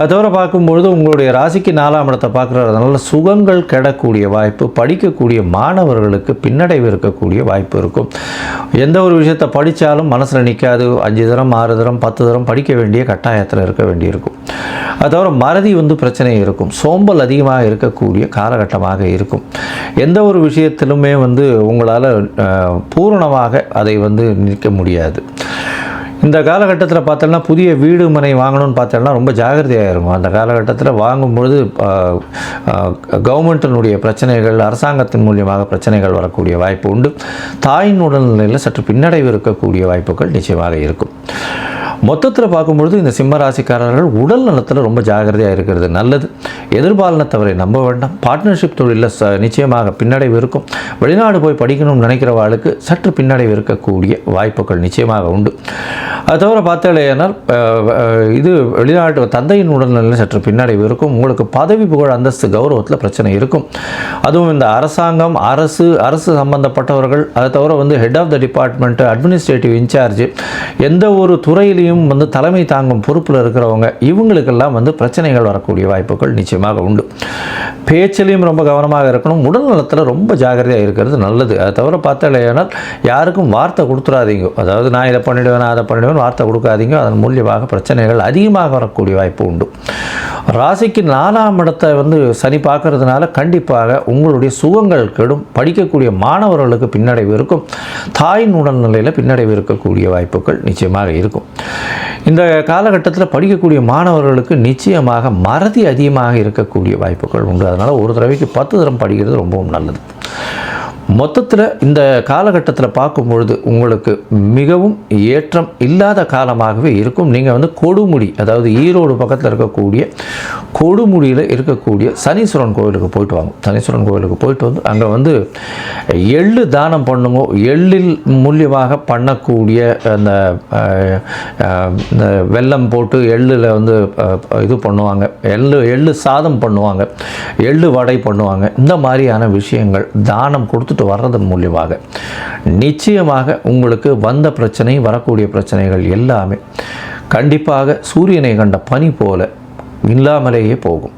அது தவிர பார்க்கும்பொழுது உங்களுடைய ராசிக்கு 4ஆம் இடத்தை பார்க்குறதுனால சுகங்கள் கெடக்கூடிய வாய்ப்பு, படிக்கக்கூடிய மாணவர்களுக்கு பின்னடைவு இருக்கக்கூடிய வாய்ப்பு இருக்கும். எந்த ஒரு விஷயத்தை படித்தாலும் மனசில் நிற்காது. 5 தரம் 6 தரம் 10 தரம் படிக்க வேண்டிய கட்டாயத்தில் இருக்க வேண்டியிருக்கும். அது தவிர மறதி பிரச்சனை இருக்கும். சோம்பல் அதிகமாக இருக்கக்கூடிய காலகட்டமாக இருக்கும். எந்த ஒரு விஷயத்திலுமே உங்களால் பூரணமாக அதை நிற்க முடியாது. இந்த காலகட்டத்தில் பார்த்தோம்னா புதிய வீடு மனை வாங்கணும்னு பார்த்தோம்னா ரொம்ப ஜாகிரதையாக இருக்கும். அந்த காலகட்டத்தில் வாங்கும்பொழுது கவர்மெண்ட்டினுடைய பிரச்சனைகள், அரசாங்கத்தின் மூலியமாக பிரச்சனைகள் வரக்கூடிய வாய்ப்பு உண்டு. தாயின் உடல்நிலையில் சற்று பின்னடைவு இருக்கக்கூடிய வாய்ப்புகள் நிச்சயமாக இருக்கும். மொத்தத்தில் பார்க்கும்பொழுது இந்த சிம்ம ராசிக்காரர்கள் உடல் நலத்தில் ரொம்ப ஜாகிரதையாக இருக்கிறது நல்லது. எதிர்பாலினத்தவரை நம்ப வேண்டாம். பார்ட்னர்ஷிப் தொழிலில் நிச்சயமாக பின்னடைவு இருக்கும். வெளிநாடு போய் படிக்கணும்னு நினைக்கிறவாளுக்கு சற்று பின்னடைவு இருக்கக்கூடிய வாய்ப்புகள் நிச்சயமாக உண்டு. அது தவிர பார்த்தேனால் இது வெளிநாட்டு தந்தையின் உடல்நிலையில் சற்று பின்னடைவு இருக்கும். உங்களுக்கு பதவி புகழ் அந்தஸ்து கௌரவத்தில் பிரச்சனை இருக்கும். அதுவும் இந்த அரசாங்கம், அரசு சம்பந்தப்பட்டவர்கள், அதை தவிர head of the department, administrative incharge, எந்த ஒரு துறையிலையும் தலைமை தாங்கும் பொறுப்பில் இருக்கிறவங்க, இவங்களுக்கெல்லாம் பிரச்சனைகள் வரக்கூடிய வாய்ப்புகள் நிச்சயமாக உண்டு. பேச்சிலையும் ரொம்ப கவனமாக இருக்கணும். உடல் நலத்தில் ரொம்ப ஜாகிரதையாக இருக்கிறது நல்லது. அதை தவிர பார்த்தாலேனால் யாருக்கும் வார்த்தை கொடுத்துடாதீங்க. அதாவது நான் இதை பண்ணிவிடுவேன், அதை பண்ணிவிடுவேன் வார்த்தை கொடுக்காதீங்க. அதன் மூலியமாக பிரச்சனைகள் அதிகமாக வரக்கூடிய வாய்ப்பு உண்டு. ராசிக்கு 4ஆம் இடத்தை சனி பார்க்கறதுனால கண்டிப்பாக உங்களுடைய சுகங்கள் கெடும். படிக்கக்கூடிய மாணவர்களுக்கு பின்னடைவு இருக்கும். தாயின் உடல்நிலையில் பின்னடைவு இருக்கக்கூடிய வாய்ப்புகள் நிச்சயமாக இருக்கும். இந்த காலகட்டத்தில் படிக்கக்கூடிய மாணவர்களுக்கு நிச்சயமாக மறதி அதிகமாக இருக்கக்கூடிய வாய்ப்புகள் உண்டு. அதனால் ஒரு தடவைக்கு 10 தரம் படிக்கிறது ரொம்பவும் நல்லது. மொத்தத்தில் இந்த காலகட்டத்தில் பார்க்கும்பொழுது உங்களுக்கு மிகவும் ஏற்றம் இல்லாத காலமாகவே இருக்கும். நீங்கள் கொடுமுடி, அதாவது ஈரோடு பக்கத்தில் இருக்கக்கூடிய கொடுமுடியில் இருக்கக்கூடிய சனீஸ்வரன் கோவிலுக்கு போயிட்டு வாங்க. சனீஸ்வரன் கோவிலுக்கு போயிட்டு அங்கே எள்ளு தானம் பண்ணுங்க. எள்ளில் மூலியமாக பண்ணக்கூடிய அந்த வெல்லம் போட்டு எள்ளில் இது பண்ணுவாங்க. எள்ளு சாதம் பண்ணுவாங்க, எள்ளு வடை பண்ணுவாங்க. இந்த மாதிரியான விஷயங்கள் தானம் கொடுத்துட்டு வர்றதன் மூலியமாக நிச்சயமாக உங்களுக்கு வந்த பிரச்சனை, வரக்கூடிய பிரச்சனைகள் எல்லாமே கண்டிப்பாக சூரியனை கண்ட பனி போல இல்லாமலேயே போகும்.